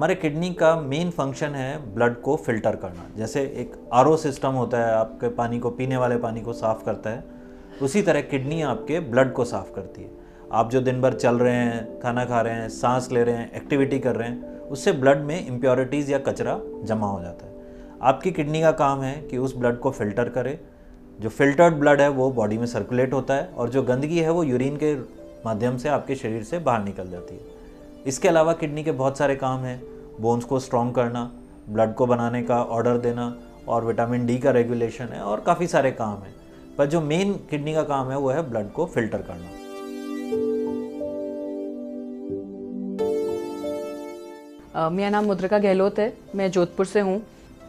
हमारे किडनी का main function है ब्लड को फिल्टर करना। जैसे एक आरओ सिस्टम होता है, आपके पानी को, पीने वाले पानी को साफ़ करता है, उसी तरह किडनी आपके ब्लड को साफ़ करती है। आप जो दिन भर चल रहे हैं, खाना खा रहे हैं, सांस ले रहे हैं, एक्टिविटी कर रहे हैं, उससे ब्लड में इम्प्योरिटीज़ या कचरा जमा हो जाता है। आपकी किडनी का काम है कि उस ब्लड को फ़िल्टर करे। जो फिल्टर्ड ब्लड है वो बॉडी में सर्कुलेट होता है और जो गंदगी है वो यूरिन के माध्यम से आपके शरीर से बाहर निकल जाती है। इसके अलावा किडनी के बहुत सारे काम हैं। बोन्स को स्ट्रॉन्ग करना, ब्लड को बनाने का ऑर्डर देना और विटामिन डी का रेगुलेशन है और काफ़ी सारे काम हैं। पर जो मेन किडनी का काम है वो है ब्लड को फिल्टर करना। मेरा नाम मुद्रिका गहलोत है, मैं जोधपुर से हूँ।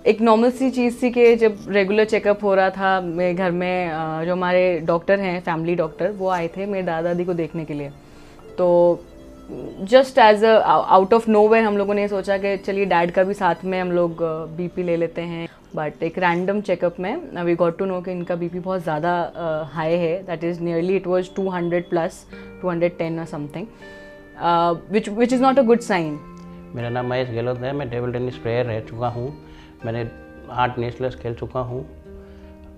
एक नॉर्मल सी चीज़ थी कि जब रेगुलर चेकअप हो रहा था मेरे घर में, जो हमारे डॉक्टर हैं, फैमिली डॉक्टर, वो आए थे मेरे दादा दादी को देखने के लिए। तो just as a out of nowhere हम लोगों ने सोचा कि चलिए डैड का भी साथ में हम लोग बीपी ले लेते हैं। बट एक रैंडम चेकअप में वी गॉट टू नो कि इनका बीपी बहुत ज़्यादा हाई है, that is nearly it was 200+, 210 और something, which is not a good sign. मेरा नाम महेश गहलोत है, मैं टेबल टेनिस प्लेयर रह चुका हूँ। मैंने 8 नेशनल्स खेल चुका हूँ।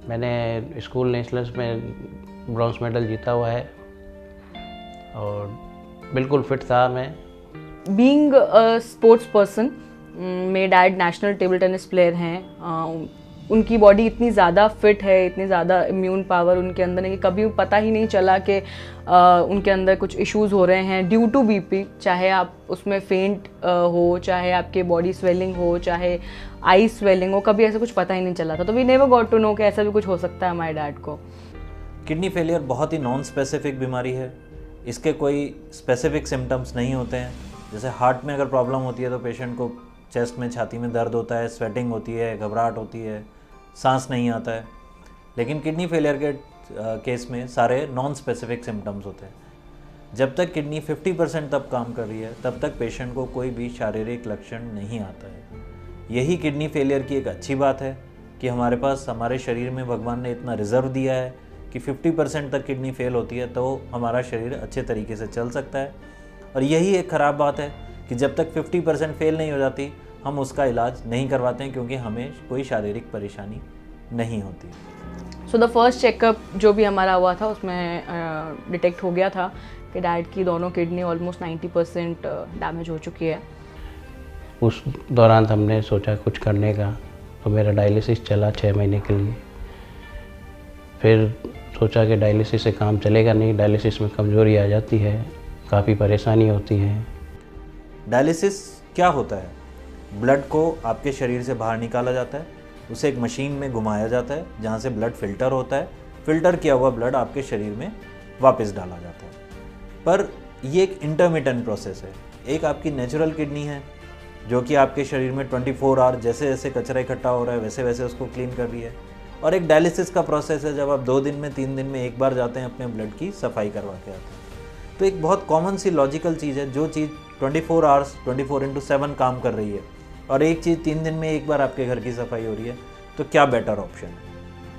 मैंने स्कूल नेशनल्स में ब्रॉन्ज मेडल जीता हुआ है और बिल्कुल फिट था मैं। बीइंग अ स्पोर्ट्स पर्सन, मेरे dad national table tennis player हैं। उनकी बॉडी इतनी ज़्यादा फिट है, इतनी ज़्यादा इम्यून पावर उनके अंदर है कि कभी पता ही नहीं चला कि उनके अंदर कुछ इश्यूज़ हो रहे हैं ड्यू टू बीपी। चाहे आप उसमें फेंट हो, चाहे आपके बॉडी स्वेलिंग हो, चाहे आई स्वेलिंग हो, कभी ऐसा कुछ पता ही नहीं चला था। तो we never got to know कि ऐसा भी कुछ हो सकता है हमारे डैड को। किडनी फेलियर बहुत ही नॉन स्पेसिफिक बीमारी है। इसके कोई स्पेसिफिक सिम्टम्स नहीं होते हैं। जैसे हार्ट में अगर प्रॉब्लम होती है तो पेशेंट को चेस्ट में, छाती में दर्द होता है, स्वेटिंग होती है, घबराहट होती है, सांस नहीं आता है। लेकिन किडनी फेलियर के केस में सारे नॉन स्पेसिफिक सिम्टम्स होते हैं। जब तक किडनी 50% तब काम कर रही है तब तक पेशेंट को कोई भी शारीरिक लक्षण नहीं आता है। यही किडनी फेलियर की एक अच्छी बात है कि हमारे पास, हमारे शरीर में भगवान ने इतना रिजर्व दिया है कि 50% तक किडनी फेल होती है तो हमारा शरीर अच्छे तरीके से चल सकता है। और यही एक ख़राब बात है कि जब तक 50% फेल नहीं हो जाती हम उसका इलाज नहीं करवाते हैं, क्योंकि हमें कोई शारीरिक परेशानी नहीं होती। सो द फर्स्ट चेकअप जो भी हमारा हुआ था उसमें डिटेक्ट हो गया था कि डैड की दोनों किडनी ऑलमोस्ट 90% डैमेज हो चुकी है। उस दौरान हमने सोचा कुछ करने का, तो मेरा डायलिसिस चला 6 महीने के लिए। फिर सोचा कि डायलिसिस से काम चलेगा नहीं, डायलिसिस में कमज़ोरी आ जाती है, काफ़ी परेशानी होती है। डायलिसिस क्या होता है? ब्लड को आपके शरीर से बाहर निकाला जाता है, उसे एक मशीन में घुमाया जाता है जहाँ से ब्लड फ़िल्टर होता है। फ़िल्टर किया हुआ ब्लड आपके शरीर में वापस डाला जाता है। पर ये एक इंटरमिटेंट प्रोसेस है। एक आपकी नेचुरल किडनी है जो कि आपके शरीर में 24 आवर जैसे जैसे कचरा इकट्ठा हो रहा है वैसे वैसे उसको क्लीन कर रही है। और एक डायलिसिस का प्रोसेस है जब आप 2 दिन में, 3 दिन में एक बार जाते हैं अपने ब्लड की सफाई करवा के आते हैं। तो एक बहुत कॉमन सी लॉजिकल चीज़ है, जो चीज़ 24 आवर्स 24/7 काम कर रही है और एक चीज़ 3 दिन में एक बार आपके घर की सफाई हो रही है, तो क्या बेटर ऑप्शन है?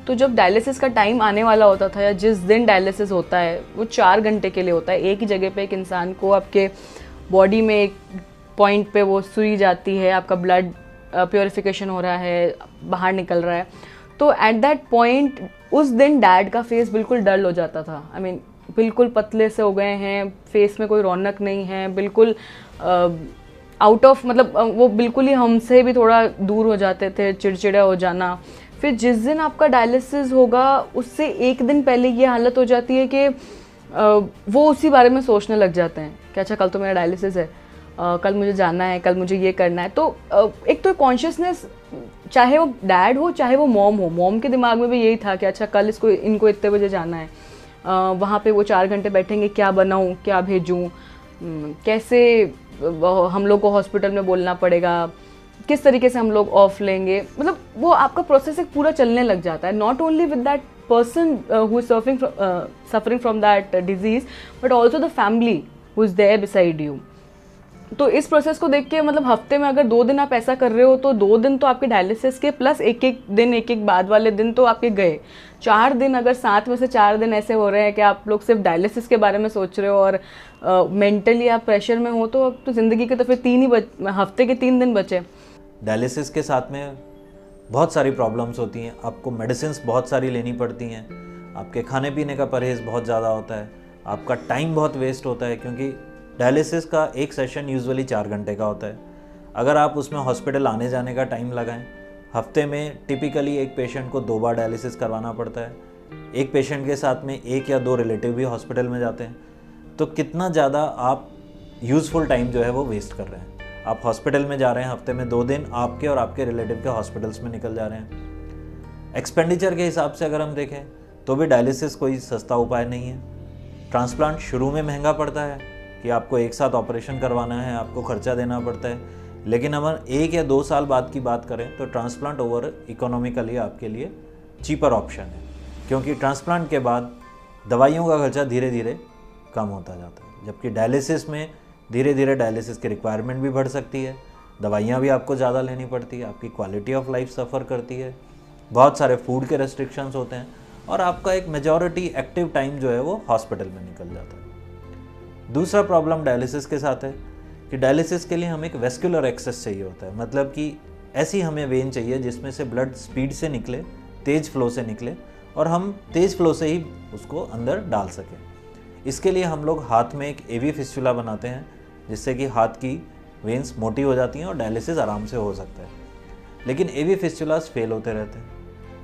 तो जब डायलिसिस का टाइम आने वाला होता था या जिस दिन डायलिसिस होता है वो 4 घंटे के लिए होता है। एक ही जगह पे एक इंसान को आपके बॉडी में एक पॉइंट पे वो सुई जाती है, आपका ब्लड प्योरिफिकेशन हो रहा है, बाहर निकल रहा है। तो एट दैट पॉइंट उस दिन डैड का फेस बिल्कुल डल हो जाता था। आई मीन बिल्कुल पतले से हो गए हैं, फेस में कोई रौनक नहीं है, बिल्कुल आउट ऑफ, मतलब वो बिल्कुल ही हमसे भी थोड़ा दूर हो जाते थे, चिड़चिड़ा हो जाना। फिर जिस दिन आपका डायलिसिस होगा उससे एक दिन पहले ये हालत हो जाती है कि वो उसी बारे में सोचने लग जाते हैं कि अच्छा कल तो मेरा डायलिसिस है, कल मुझे जाना है, कल मुझे ये करना है। तो एक तो कॉन्शियसनेस, चाहे वो डैड हो चाहे वो मॉम हो, मॉम के दिमाग में भी यही था कि अच्छा कल इनको इतने बजे जाना है, वहाँ पे वो 4 घंटे बैठेंगे, क्या बनाऊँ, क्या भेजूँ, कैसे हम लोग को हॉस्पिटल में बोलना पड़ेगा, किस तरीके से हम लोग ऑफ लेंगे। मतलब वो आपका प्रोसेस एक पूरा चलने लग जाता है, not only with that person who is suffering from that disease, but also the family who is there beside you. तो इस प्रोसेस को देख के मतलब हफ्ते में अगर 2 दिन आप ऐसा कर रहे हो तो 2 दिन तो आपके डायलिसिस के प्लस एक दिन, एक बाद वाले दिन तो आपके गए। 4 दिन, अगर 7 में से 4 दिन ऐसे हो रहे हैं कि आप लोग सिर्फ डायलिसिस के बारे में सोच रहे हो और मेंटली आप प्रेशर में हो तो अब तो ज़िंदगी के तो फिर हफ्ते के 3 दिन बचे। डायलिसिस के साथ में बहुत सारी प्रॉब्लम्स होती हैं, आपको मेडिसिन्स बहुत सारी लेनी पड़ती हैं, आपके खाने पीने का परहेज़ बहुत ज़्यादा होता है, आपका टाइम बहुत वेस्ट होता है, क्योंकि डायलिसिस का एक सेशन यूजुअली 4 घंटे का होता है। अगर आप उसमें हॉस्पिटल आने जाने का टाइम लगाएं, हफ्ते में टिपिकली एक पेशेंट को 2 बार डायलिसिस करवाना पड़ता है, एक पेशेंट के साथ में 1 या 2 रिलेटिव भी हॉस्पिटल में जाते हैं, तो कितना ज़्यादा आप यूज़फुल टाइम जो है वो वेस्ट कर रहे हैं। आप हॉस्पिटल में जा रहे हैं, हफ्ते में 2 दिन आपके और आपके रिलेटिव के हॉस्पिटल्स में निकल जा रहे हैं। एक्सपेंडिचर के हिसाब से अगर हम देखें तो भी डायलिसिस कोई सस्ता उपाय नहीं है। ट्रांसप्लांट शुरू में महंगा पड़ता है कि आपको एक साथ ऑपरेशन करवाना है, आपको खर्चा देना पड़ता है, लेकिन अगर 1 या 2 साल बाद की बात करें तो ट्रांसप्लांट ओवर इकोनॉमिकली आपके लिए चीपर ऑप्शन है, क्योंकि ट्रांसप्लांट के बाद दवाइयों का खर्चा धीरे धीरे कम होता जाता है, जबकि डायलिसिस में धीरे धीरे डायलिसिस की रिक्वायरमेंट भी बढ़ सकती है, दवाइयाँ भी आपको ज़्यादा लेनी पड़ती है, आपकी क्वालिटी ऑफ लाइफ सफ़र करती है, बहुत सारे फूड के रेस्ट्रिक्शंस होते हैं और आपका एक मेजॉरिटी एक्टिव टाइम जो है वो हॉस्पिटल में निकल जाता है। दूसरा प्रॉब्लम डायलिसिस के साथ है कि डायलिसिस के लिए हमें एक वेस्कुलर एक्सेस चाहिए होता है, मतलब कि ऐसी हमें वेन चाहिए जिसमें से ब्लड स्पीड से निकले, तेज़ फ्लो से निकले और हम तेज़ फ्लो से ही उसको अंदर डाल सकें। इसके लिए हम लोग हाथ में एक एवी फिस्टुला बनाते हैं, जिससे कि हाथ की वेन्स मोटी हो जाती हैं और डायलिसिस आराम से हो सकता है। लेकिन एवी फिस्टुलास फेल होते रहते हैं।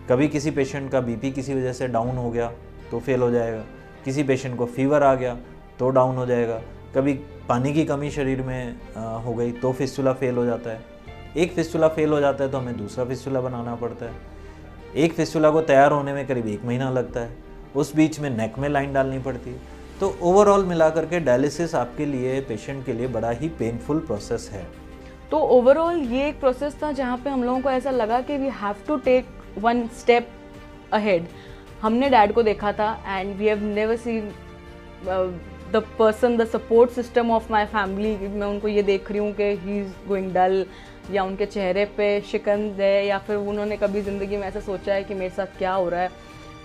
कभी किसी पेशेंट का बीपी किसी वजह से डाउन हो गया तो फेल हो जाएगा, किसी पेशेंट को फीवर आ गया तो डाउन हो जाएगा, कभी पानी की कमी शरीर में हो गई तो फिस्टुला फेल हो जाता है। एक फिस्टुला फेल हो जाता है तो हमें दूसरा फिस्टुला बनाना पड़ता है। एक फिस्टुला को तैयार होने में करीब 1 महीना लगता है, उस बीच में नेक में लाइन डालनी पड़ती है। तो ओवरऑल मिलाकर के डायलिसिस आपके लिए, पेशेंट के लिए बड़ा ही पेनफुल प्रोसेस है। तो ओवरऑल ये एक प्रोसेस था जहाँ पे हम लोगों को ऐसा लगा कि we have to take 1 step ahead. हमने डैड को देखा था and we have never seen the person, the support system of my family. मैं उनको ये देख रही हूँ कि ही इज़ गोइंग डल, या उनके चेहरे पे शिकन है, या फिर उन्होंने कभी ज़िंदगी में ऐसा सोचा है कि मेरे साथ क्या हो रहा है।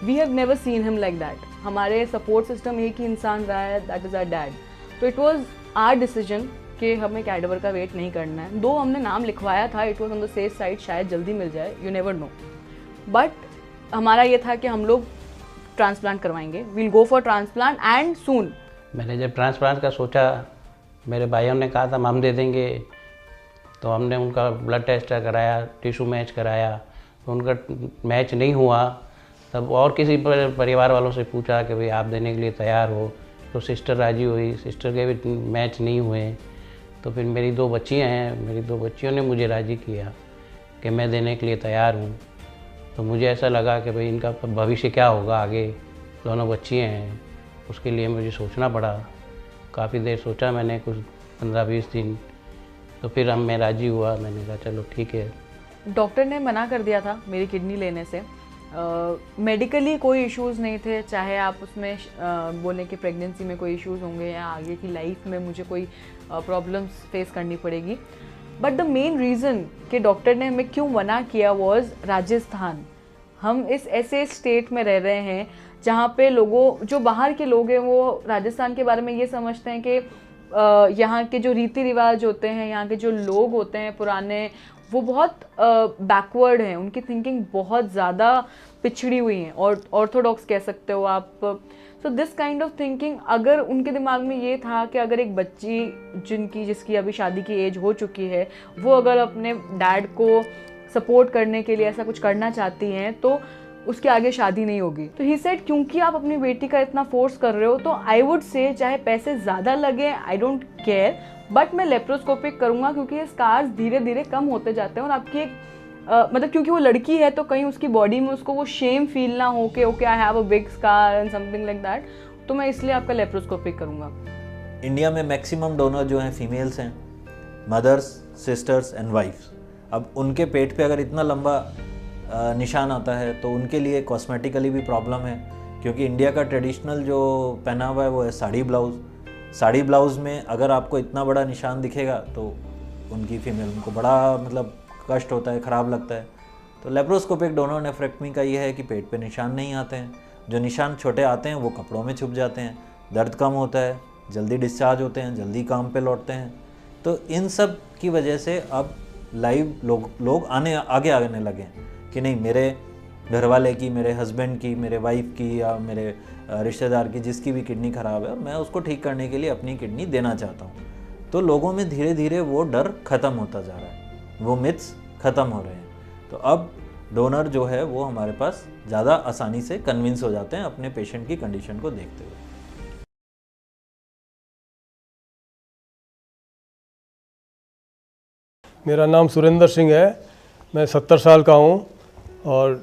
We have never seen him like that. हमारे सपोर्ट सिस्टम एक ही इंसान रहा है, दैट इज़ आवर डैड। तो इट वॉज आवर डिसीजन कि हमें कैडेवर का वेट नहीं करना है। दो हमने नाम लिखवाया था, it was on the safe side, शायद जल्दी मिल जाए, यू नेवर नो। बट हमारा ये था कि हम लोग ट्रांसप्लांट करवाएंगे, we'll go for transplant and soon. मैंने जब ट्रांसप्लांट का सोचा, मेरे भाइयों ने कहा था हम दे देंगे, तो हमने उनका ब्लड टेस्ट कराया, टिश्यू मैच कराया, तो उनका मैच नहीं हुआ। तब और किसी परिवार वालों से पूछा कि भाई आप देने के लिए तैयार हो, तो सिस्टर राजी हुई, सिस्टर के भी मैच नहीं हुए। तो फिर मेरी 2 बच्चियाँ हैं, मेरी 2 बच्चियों ने मुझे राज़ी किया कि मैं देने के लिए तैयार हूँ। तो मुझे ऐसा लगा कि भाई इनका भविष्य क्या होगा आगे, दोनों बच्चियाँ हैं, उसके लिए मुझे सोचना पड़ा। काफ़ी देर सोचा मैंने, कुछ 15-20 दिन, तो फिर मैं राज़ी हुआ। मैंने कहा चलो ठीक है। डॉक्टर ने मना कर दिया था मेरी किडनी लेने से। मेडिकली कोई इश्यूज़ नहीं थे, चाहे आप उसमें बोलें कि प्रेगनेंसी में कोई इश्यूज़ होंगे या आगे की लाइफ में मुझे कोई प्रॉब्लम्स फेस करनी पड़ेगी। बट द मेन रीज़न कि डॉक्टर ने हमें क्यों मना किया वॉज राजस्थान। हम इस ऐसे स्टेट में रह रहे हैं जहाँ पे लोगों, जो बाहर के लोग हैं, वो राजस्थान के बारे में ये समझते हैं कि यहाँ के जो रीति रिवाज होते हैं, यहाँ के जो लोग होते हैं पुराने, वो बहुत बैकवर्ड हैं, उनकी थिंकिंग बहुत ज़्यादा पिछड़ी हुई है और ऑर्थोडॉक्स कह सकते हो आप। So this kind of thinking, अगर उनके दिमाग में ये था कि अगर एक बच्ची जिसकी अभी शादी की एज हो चुकी है, वो अगर अपने डैड को सपोर्ट करने के लिए ऐसा कुछ करना चाहती हैं तो उसके आगे शादी नहीं होगी। तो ही सेड क्योंकि आप अपनी बेटी का इतना फोर्स कर रहे हो, तो आई वुड से चाहे पैसे ज़्यादा लगे, आई डोंट केयर, बट मैं लेप्रोस्कोपिक करूँगा, क्योंकि ये स्कार्स धीरे धीरे कम होते जाते हैं और आपकी एक मतलब क्योंकि वो लड़की है तो कहीं उसकी बॉडी में उसको वो शेम फील ना हो कि okay I have a big scar and something like that, तो मैं इसलिए आपका लेप्रोस्कोपिक करूँगा। इंडिया में मैक्सिमम डोनर जो हैं फीमेल्स हैं, मदर्स, सिस्टर्स एंड वाइफ्स। अब उनके पेट पे अगर इतना लंबा निशान आता है तो उनके लिए कॉस्मेटिकली भी प्रॉब्लम है, क्योंकि इंडिया का ट्रेडिशनल जो पहनावा है वो है साड़ी ब्लाउज़। साड़ी ब्लाउज़ में अगर आपको इतना बड़ा निशान दिखेगा तो उनकी फीमेल, उनको बड़ा मतलब कष्ट होता है, ख़राब लगता है। तो लेप्रोस्कोपिक डोनर नेफ्रेक्टमी का ये है कि पेट पे निशान नहीं आते हैं, जो निशान छोटे आते हैं वो कपड़ों में छुप जाते हैं, दर्द कम होता है, जल्दी डिस्चार्ज होते हैं, जल्दी काम पे लौटते हैं। तो इन सब की वजह से अब लाइव लोग आगे लगे हैं कि नहीं, मेरे घर वाले की, मेरे हस्बैंड की, मेरे वाइफ की या मेरे रिश्तेदार की जिसकी भी किडनी ख़राब है, और मैं उसको ठीक करने के लिए अपनी किडनी देना चाहता हूँ। तो लोगों में धीरे धीरे वो डर ख़त्म होता जा रहा है, वो मिथ्स ख़त्म हो रहे हैं। तो अब डोनर जो है वो हमारे पास ज़्यादा आसानी से कन्विंस हो जाते हैं अपने पेशेंट की कंडीशन को देखते हुए। मेरा नाम सुरेंद्र सिंह है, मैं 70 साल का हूँ और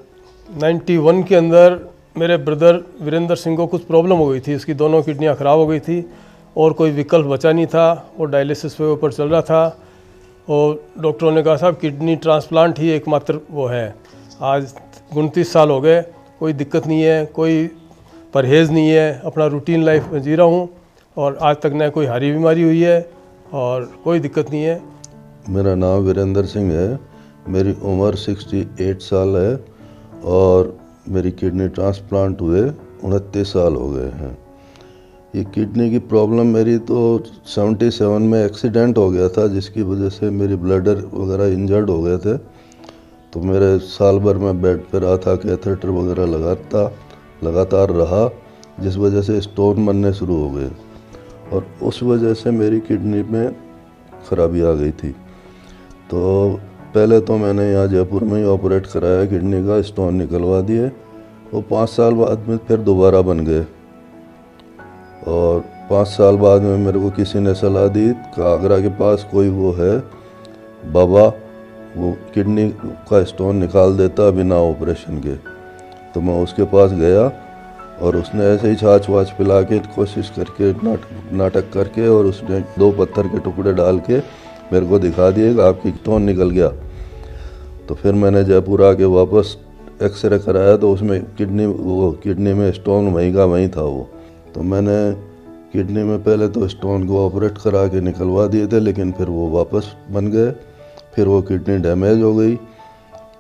91 के अंदर मेरे ब्रदर वीरेंद्र सिंह को कुछ प्रॉब्लम हो गई थी। उसकी दोनों किडनियाँ ख़राब हो गई थी और कोई विकल्प बचा नहीं था। वो डायलिसिस पे ऊपर चल रहा था और डॉक्टरों ने कहा साहब किडनी ट्रांसप्लांट ही एकमात्र वो है। आज 29 साल हो गए, कोई दिक्कत नहीं है, कोई परहेज़ नहीं है, अपना रूटीन लाइफ में जी रहा हूँ और आज तक न कोई हारी बीमारी हुई है और कोई दिक्कत नहीं है। मेरा नाम वीरेंद्र सिंह है, मेरी उम्र 68 साल है और मेरी किडनी ट्रांसप्लांट हुए 29 साल हो गए हैं। ये किडनी की प्रॉब्लम मेरी तो 77 में एक्सीडेंट हो गया था, जिसकी वजह से मेरी ब्लडर वगैरह इंजर्ड हो गए थे। तो मेरे साल भर में बेड पर रहा था, कैथेटर वगैरह लगातार रहा, जिस वजह से स्टोन बनने शुरू हो गए और उस वजह से मेरी किडनी में ख़राबी आ गई थी। तो पहले तो मैंने यहाँ जयपुर में ही ऑपरेट कराया, किडनी का स्टोन निकलवा दिए। वो 5 साल बाद में फिर दोबारा बन गए और 5 साल बाद में मेरे को किसी ने सलाह दी कि आगरा के पास कोई वो है बाबा, वो किडनी का स्टोन निकाल देता बिना ऑपरेशन के। तो मैं उसके पास गया और उसने ऐसे ही छाछ वाछ पिला के कोशिश करके नाटक करके और उसने 2 पत्थर के टुकड़े डाल के मेरे को दिखा दिए कि आपकी स्टोन निकल गया। तो फिर मैंने जयपुर आके वापस एक्सरे कराया तो उसमें किडनी में स्टोन वहीं का वहीं था वो। तो मैंने किडनी में पहले तो स्टोन को ऑपरेट करा के निकलवा दिए थे, लेकिन फिर वो वापस बन गए। फिर वो किडनी डैमेज हो गई।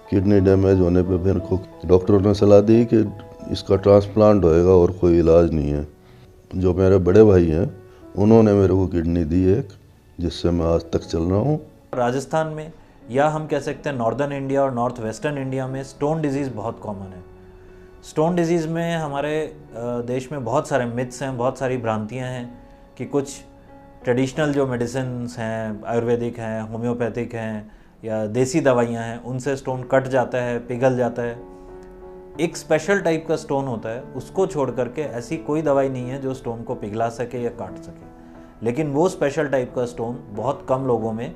किडनी डैमेज होने पे फिर को डॉक्टरों ने सलाह दी कि इसका ट्रांसप्लांट होएगा और कोई इलाज नहीं है। जो मेरे बड़े भाई हैं उन्होंने मेरे को किडनी दी एक, जिससे मैं आज तक चल रहा हूँ। राजस्थान में या हम कह सकते हैं नॉर्दर्न इंडिया और नॉर्थ वेस्टर्न इंडिया में स्टोन डिजीज़ बहुत कॉमन है। स्टोन डिजीज़ में हमारे देश में बहुत सारे मिथ्स हैं, बहुत सारी भ्रांतियां हैं कि कुछ ट्रेडिशनल जो मेडिसिन्स हैं, आयुर्वेदिक हैं, होम्योपैथिक हैं या देसी दवाइयां हैं, उनसे स्टोन कट जाता है, पिघल जाता है। एक स्पेशल टाइप का स्टोन होता है, उसको छोड़ करके ऐसी कोई दवाई नहीं है जो स्टोन को पिघला सके या काट सके। लेकिन वो स्पेशल टाइप का स्टोन बहुत कम लोगों में,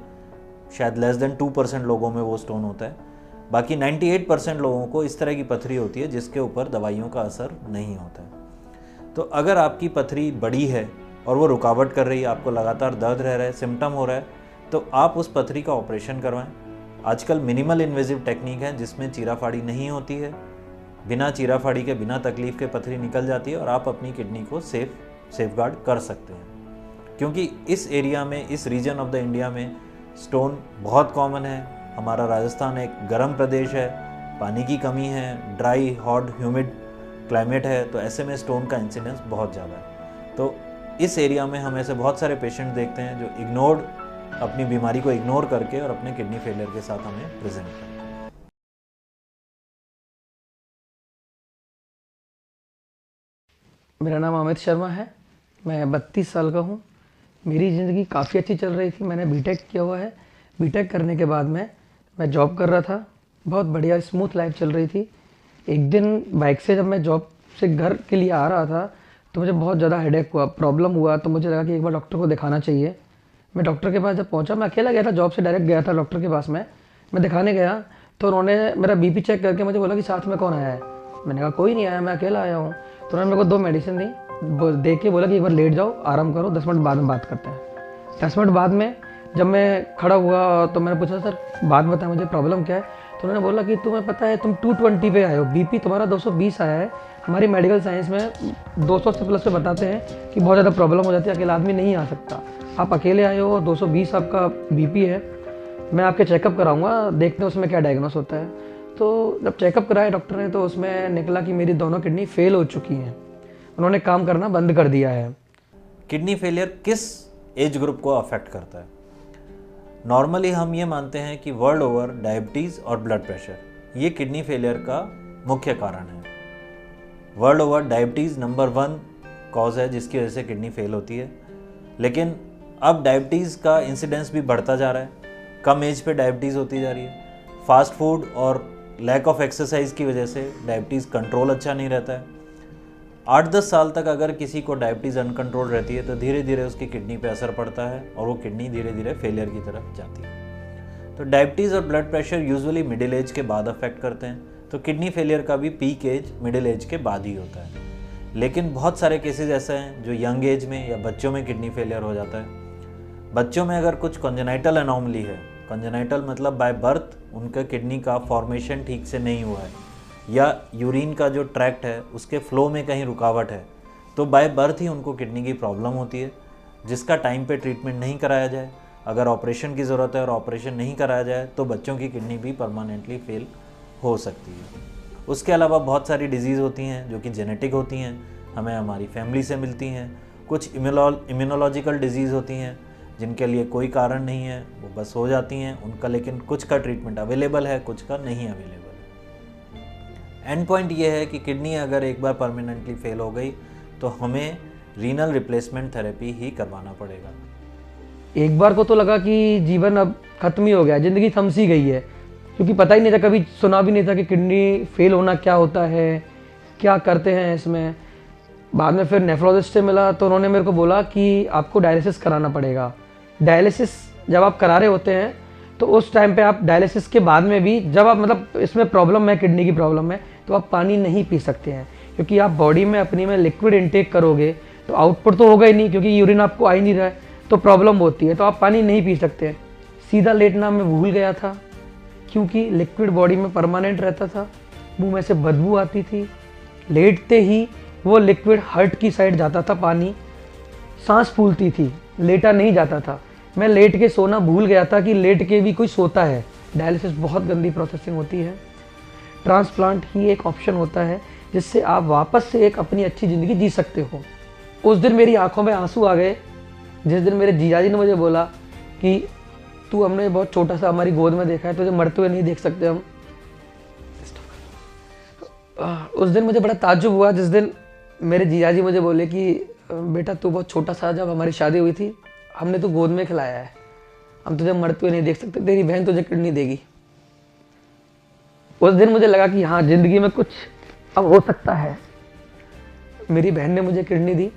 शायद लेस देन 2% लोगों में वो स्टोन होता है। बाकी 98% लोगों को इस तरह की पथरी होती है जिसके ऊपर दवाइयों का असर नहीं होता है। तो अगर आपकी पथरी बड़ी है और वो रुकावट कर रही है, आपको लगातार दर्द रह रहा है, सिम्टम हो रहा है, तो आप उस पथरी का ऑपरेशन करवाएं। आजकल मिनिमल इन्वेजिव टेक्निक है जिसमें चीराफाड़ी नहीं होती है, बिना चीराफाड़ी के, बिना तकलीफ के पथरी निकल जाती है और आप अपनी किडनी को सेफ गार्ड कर सकते हैं। क्योंकि इस एरिया में, इस रीजन ऑफ द इंडिया में स्टोन बहुत कॉमन है। हमारा राजस्थान एक गर्म प्रदेश है, पानी की कमी है, ड्राई, हॉट, ह्यूमिड क्लाइमेट है, तो ऐसे में स्टोन का इंसिडेंस बहुत ज़्यादा है। तो इस एरिया में हम ऐसे बहुत सारे पेशेंट देखते हैं जो अपनी बीमारी को इग्नोर करके और अपने किडनी फेलियर के साथ हमें प्रेजेंट करते हैं। मेरा नाम अमित शर्मा है, मैं 32 साल का हूँ। मेरी ज़िंदगी काफ़ी अच्छी चल रही थी। मैंने बीटेक किया हुआ है। बीटेक करने के बाद में मैं जॉब कर रहा था, बहुत बढ़िया स्मूथ लाइफ चल रही थी। एक दिन बाइक से जब मैं जॉब से घर के लिए आ रहा था तो मुझे बहुत ज़्यादा हेडेक हुआ, प्रॉब्लम हुआ। तो मुझे लगा कि एक बार डॉक्टर को दिखाना चाहिए। मैं डॉक्टर के पास जब पहुंचा, मैं अकेला गया था, जॉब से डायरेक्ट गया था डॉक्टर के पास में। मैं दिखाने गया तो उन्होंने मेरा बीपी चेक करके मुझे बोला कि साथ में कौन आया है। मैंने कहा कोई नहीं आया, मैं अकेला आया हूँ। तो उन्होंने मेरे को 2 मेडिसिन दी, दे के बोला कि एक बार लेट जाओ, आराम करो, 10 मिनट बाद में बात करते हैं। 10 मिनट बाद में जब मैं खड़ा हुआ तो मैंने पूछा सर बात बताएं, मुझे प्रॉब्लम क्या है। तो उन्होंने बोला कि तुम्हें पता है तुम 220 पे आए हो, बीपी तुम्हारा 220 आया है। हमारी मेडिकल साइंस में 200 से प्लस पे बताते हैं कि बहुत ज़्यादा प्रॉब्लम हो जाती है, अकेला आदमी नहीं आ सकता। आप अकेले आए हो और 220 आपका बीपी है, मैं आपके चेकअप कराऊंगा, देखते हैं उसमें क्या डायग्नोस होता है। तो जब चेकअप कराया डॉक्टर ने तो उसमें निकला कि मेरी दोनों किडनी फेल हो चुकी हैं, उन्होंने काम करना बंद कर दिया है। किडनी फेलियर किस एज ग्रुप को अफेक्ट करता है? नॉर्मली हम ये मानते हैं कि वर्ल्ड ओवर डायबिटीज़ और ब्लड प्रेशर ये किडनी फेलियर का मुख्य कारण है। World over diabetes number 1 cause है जिसकी वजह से किडनी फेल होती है, लेकिन अब डायबिटीज़ का इंसिडेंस भी बढ़ता जा रहा है, कम एज पे डायबिटीज़ होती जा रही है। फास्ट फूड और लैक ऑफ एक्सरसाइज की वजह से डायबिटीज़ कंट्रोल अच्छा नहीं रहता है। 8-10 साल तक अगर किसी को डायबिटीज़ अनकंट्रोल रहती है तो धीरे धीरे उसकी किडनी पे असर पड़ता है और वो किडनी धीरे धीरे फेलियर की तरफ जाती है। तो डायबिटीज़ और blood pressure usually middle age के बाद अफेक्ट करते हैं, तो किडनी फेलियर का भी पीक एज मिडिल एज के बाद ही होता है। लेकिन बहुत सारे केसेस ऐसे हैं जो यंग एज में या बच्चों में किडनी फेलियर हो जाता है। बच्चों में अगर कुछ कॉन्जेनाइटल एनोमली है, कॉन्जेनाइटल मतलब बाय बर्थ उनका किडनी का फॉर्मेशन ठीक से नहीं हुआ है या यूरिन का जो ट्रैक्ट है उसके फ्लो में कहीं रुकावट है, तो बाय बर्थ ही उनको किडनी की प्रॉब्लम होती है, जिसका टाइम पे ट्रीटमेंट नहीं कराया जाए, अगर ऑपरेशन की ज़रूरत है और ऑपरेशन नहीं कराया जाए तो बच्चों की किडनी भी परमानेंटली फेल हो सकती है। उसके अलावा बहुत सारी डिजीज़ होती हैं जो कि जेनेटिक होती हैं, हमें हमारी फैमिली से मिलती हैं। कुछ इम्यूनोलॉजिकल डिजीज़ होती हैं जिनके लिए कोई कारण नहीं है, वो बस हो जाती हैं उनका, लेकिन कुछ का ट्रीटमेंट अवेलेबल है, कुछ का नहीं अवेलेबल है। एंड पॉइंट ये है कि किडनी अगर एक बार परमानेंटली फेल हो गई तो हमें रीनल रिप्लेसमेंट थेरेपी ही करवाना पड़ेगा। एक बार को तो लगा कि जीवन अब खत्म ही हो गया, ज़िंदगी थम सी गई है, क्योंकि पता ही नहीं था, कभी सुना भी नहीं था कि किडनी फेल होना क्या होता है, क्या करते हैं इसमें। बाद में फिर नेफ्रोलॉजिस्ट से मिला तो उन्होंने मेरे को बोला कि आपको डायलिसिस कराना पड़ेगा। डायलिसिस जब आप करा रहे होते हैं तो उस टाइम पे आप डायलिसिस के बाद में भी जब आप मतलब इसमें प्रॉब्लम है, किडनी की प्रॉब्लम है, तो आप पानी नहीं पी सकते हैं, क्योंकि आप बॉडी में अपनी में लिक्विड इनटेक करोगे तो आउटपुट तो होगा ही नहीं, क्योंकि यूरिन आपको आ ही नहीं रहा है, तो प्रॉब्लम होती है, तो आप पानी नहीं पी सकते हैं। सीधा लेटना मैं भूल गया था, क्योंकि लिक्विड बॉडी में परमानेंट रहता था, मुंह में से बदबू आती थी, लेटते ही वो लिक्विड हार्ट की साइड जाता था, पानी, सांस फूलती थी, लेटा नहीं जाता था। मैं लेट के सोना भूल गया था कि लेट के भी कोई सोता है। डायलिसिस बहुत गंदी प्रोसेसिंग होती है। ट्रांसप्लांट ही एक ऑप्शन होता है जिससे आप वापस से एक अपनी अच्छी ज़िंदगी जी सकते हो। उस दिन मेरी आंखों में आंसू आ गए जिस दिन मेरे जीजाजी ने मुझे बोला कि तू हमने बहुत छोटा सा हमारी गोद में देखा है, तुझे मरते हुए नहीं देख सकते हम। उस दिन मुझे बड़ा ताज्जुब हुआ जिस दिन मेरे जीजाजी मुझे बोले कि बेटा तू बहुत छोटा सा, जब हमारी शादी हुई थी हमने तो गोद में खिलाया है, हम तुझे मरते हुए नहीं देख सकते, तेरी बहन तुझे किडनी देगी। उस दिन मुझे लगा कि हाँ, जिंदगी में कुछ अब हो सकता है। मेरी बहन ने मुझे किडनी दी,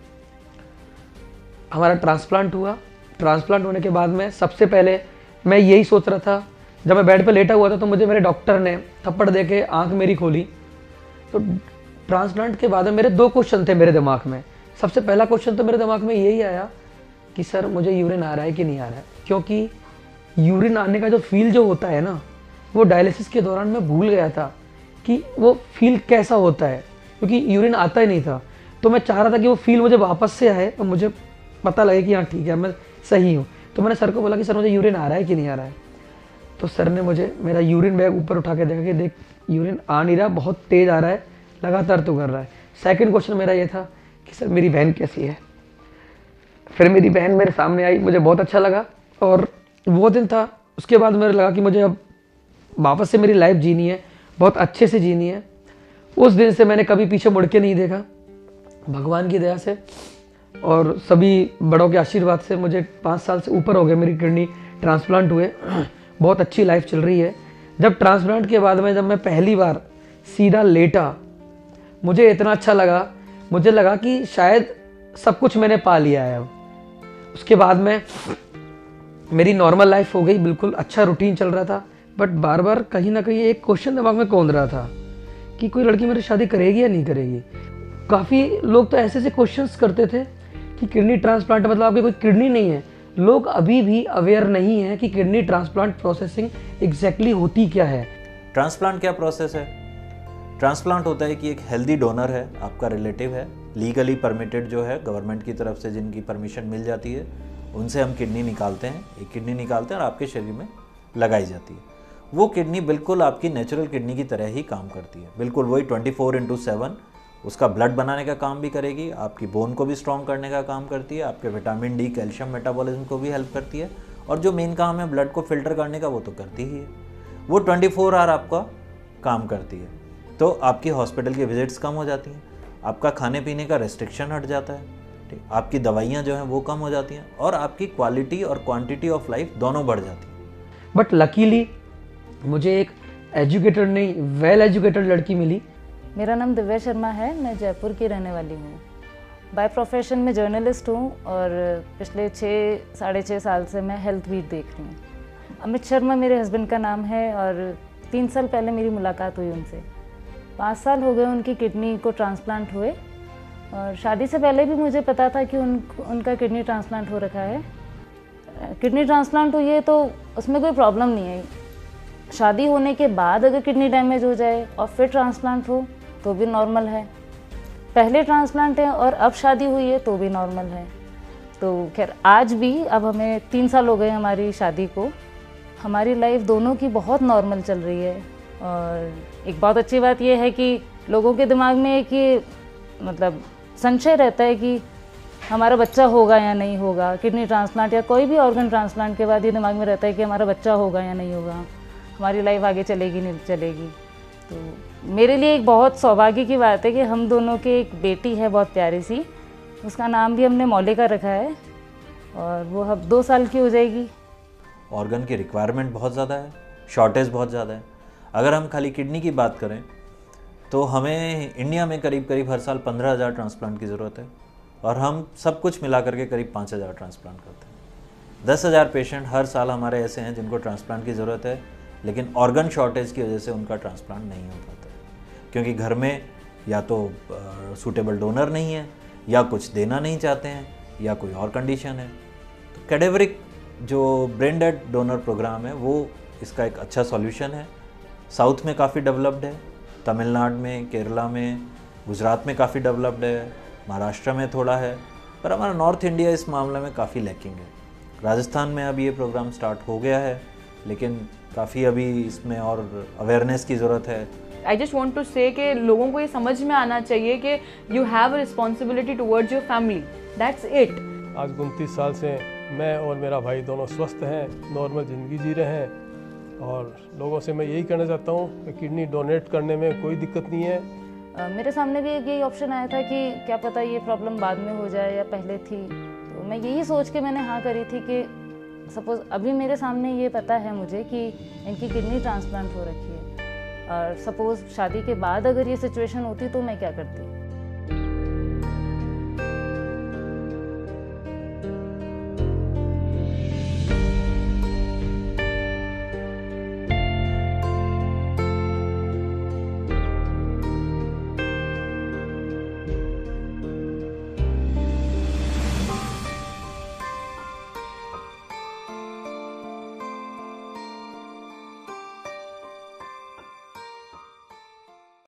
हमारा ट्रांसप्लांट हुआ। ट्रांसप्लांट होने के बाद में सबसे पहले मैं यही सोच रहा था, जब मैं बेड पे लेटा हुआ था तो मुझे मेरे डॉक्टर ने थप्पड़ दे के आँख मेरी खोली। तो ट्रांसप्लांट के बाद में मेरे 2 क्वेश्चन थे मेरे दिमाग में। सबसे पहला क्वेश्चन तो मेरे दिमाग में यही आया कि सर मुझे यूरिन आ रहा है कि नहीं आ रहा है, क्योंकि यूरिन आने का जो फील जो होता है ना, वो डायलिसिस के दौरान मैं भूल गया था कि वो फील कैसा होता है, क्योंकि यूरिन आता ही नहीं था। तो मैं चाह रहा था कि वो फील मुझे वापस से आए और मुझे पता लगे कि हाँ ठीक है, मैं सही हूँ। तो मैंने सर को बोला कि सर मुझे यूरिन आ रहा है कि नहीं आ रहा है। तो सर ने मुझे मेरा यूरिन बैग ऊपर उठा के देखा कि देख यूरिन आ नहीं रहा, बहुत तेज़ आ रहा है, लगातार तो कर रहा है। सेकंड क्वेश्चन मेरा ये था कि सर मेरी बहन कैसी है। फिर मेरी बहन मेरे सामने आई, मुझे बहुत अच्छा लगा और वो दिन था। उसके बाद मेरे लगा कि मुझे अब वापस से मेरी लाइफ जीनी है, बहुत अच्छे से जीनी है। उस दिन से मैंने कभी पीछे मुड़ के नहीं देखा, भगवान की दया से और सभी बड़ों के आशीर्वाद से। मुझे 5 साल से ऊपर हो गए मेरी किडनी ट्रांसप्लांट हुए, बहुत अच्छी लाइफ चल रही है। जब ट्रांसप्लांट के बाद में जब मैं पहली बार सीधा लेटा, मुझे इतना अच्छा लगा, मुझे लगा कि शायद सब कुछ मैंने पा लिया है अब। उसके बाद में मेरी नॉर्मल लाइफ हो गई, बिल्कुल अच्छा रूटीन चल रहा था। बट बार बार कहीं ना कहीं एक क्वेश्चन दिमाग में कौंध रहा था कि कोई लड़की मेरी शादी करेगी या नहीं करेगी। काफ़ी लोग तो ऐसे क्वेश्चंस करते थे कि किडनी ट्रांसप्लांट मतलब आपकी कोई किडनी नहीं है। लोग अभी भी अवेयर नहीं है कि किडनी ट्रांसप्लांट प्रोसेसिंग एग्जैक्टली होती क्या है। ट्रांसप्लांट क्या प्रोसेस है? ट्रांसप्लांट होता है कि एक हेल्दी डोनर है, आपका रिलेटिव है, लीगली परमिटेड जो है गवर्नमेंट की तरफ से जिनकी परमिशन मिल जाती है, उनसे हम किडनी निकालते हैं, एक किडनी निकालते हैं और आपके शरीर में लगाई जाती है। वो किडनी बिल्कुल आपकी नेचुरल किडनी की तरह ही काम करती है, बिल्कुल वही 24/7 उसका ब्लड बनाने का काम भी करेगी, आपकी बोन को भी स्ट्रॉन्ग करने का काम करती है, आपके विटामिन डी कैल्शियम मेटाबॉलिज्म को भी हेल्प करती है, और जो मेन काम है ब्लड को फिल्टर करने का वो तो करती ही है। वो 24 आवर आपका काम करती है। तो आपकी हॉस्पिटल की विजिट्स कम हो जाती हैं, आपका खाने पीने का रेस्ट्रिक्शन हट जाता है, ठीक, आपकी दवाइयाँ जो हैं वो कम हो जाती हैं, और आपकी क्वालिटी और क्वांटिटी ऑफ लाइफ दोनों बढ़ जाती है। बट लकीली मुझे एक एजुकेटेड नहीं, वेल एजुकेटेड लड़की मिली। मेरा नाम दिव्या शर्मा है, मैं जयपुर की रहने वाली हूँ। बाय प्रोफेशन में जर्नलिस्ट हूँ और पिछले 6-6.5 साल से मैं हेल्थ वीक देख रही हूँ। अमित शर्मा मेरे हस्बैंड का नाम है और 3 साल पहले मेरी मुलाकात हुई उनसे। 5 साल हो गए उनकी किडनी को ट्रांसप्लांट हुए, और शादी से पहले भी मुझे पता था कि उनका किडनी ट्रांसप्लांट हो रखा है। किडनी ट्रांसप्लांट हुई है तो उसमें कोई प्रॉब्लम नहीं है। शादी होने के बाद अगर किडनी डैमेज हो जाए और फिर ट्रांसप्लांट हो तो भी नॉर्मल है। पहले ट्रांसप्लांट है और अब शादी हुई है तो भी नॉर्मल है। तो खैर आज भी, अब हमें 3 साल हो गए हमारी शादी को, हमारी लाइफ दोनों की बहुत नॉर्मल चल रही है। और एक बहुत अच्छी बात यह है कि लोगों के दिमाग में एक ये मतलब संशय रहता है कि हमारा बच्चा होगा या नहीं होगा। किडनी ट्रांसप्लांट या कोई भी ऑर्गन ट्रांसप्लांट के बाद ये दिमाग में रहता है कि हमारा बच्चा होगा या नहीं होगा, हमारी लाइफ आगे चलेगी नहीं चलेगी। तो मेरे लिए एक बहुत सौभाग्य की बात है कि हम दोनों की एक बेटी है बहुत प्यारी सी, उसका नाम भी हमने मौलिका रखा है और वो अब 2 साल की हो जाएगी। ऑर्गन की रिक्वायरमेंट बहुत ज़्यादा है, शॉर्टेज बहुत ज़्यादा है। अगर हम खाली किडनी की बात करें तो हमें इंडिया में करीब करीब हर साल 15,000 ट्रांसप्लांट की ज़रूरत है, और हम सब कुछ मिला करके करीब 5,000 ट्रांसप्लांट करते हैं। 10,000 पेशेंट हर साल हमारे ऐसे हैं जिनको ट्रांसप्लांट की ज़रूरत है, लेकिन ऑर्गन शॉर्टेज की वजह से उनका ट्रांसप्लांट नहीं हो पाता है, क्योंकि घर में या तो सूटेबल डोनर नहीं है, या कुछ देना नहीं चाहते हैं, या कोई और कंडीशन है। तो कैडेवरिक जो ब्रेन डेड डोनर प्रोग्राम है वो इसका एक अच्छा सॉल्यूशन है। साउथ में काफ़ी डेवलप्ड है, तमिलनाडु में, केरला में, गुजरात में काफ़ी डेवलप्ड है, महाराष्ट्र में थोड़ा है, पर हमारा नॉर्थ इंडिया इस मामले में काफ़ी लैकिंग है। राजस्थान में अब ये प्रोग्राम स्टार्ट हो गया है, लेकिन काफ़ी अभी इसमें और अवेयरनेस की ज़रूरत है। आई जस्ट वॉन्ट टू से कि लोगों को ये समझ में आना चाहिए कि you have a responsibility towards your family, that's it. आज 29 साल से मैं और मेरा भाई दोनों स्वस्थ हैं, नॉर्मल ज़िंदगी जी रहे हैं, और लोगों से मैं यही कहना चाहता हूँ कि किडनी डोनेट करने में कोई दिक्कत नहीं है। मेरे सामने भी एक यही ऑप्शन आया था कि क्या पता ये प्रॉब्लम बाद में हो जाए या पहले थी, तो मैं यही सोच के मैंने हाँ करी थी कि सपोज़ अभी मेरे सामने ये पता है मुझे कि इनकी किडनी ट्रांसप्लांट हो रखी है, और सपोज़ शादी के बाद अगर ये सिचुएशन होती तो मैं क्या करती।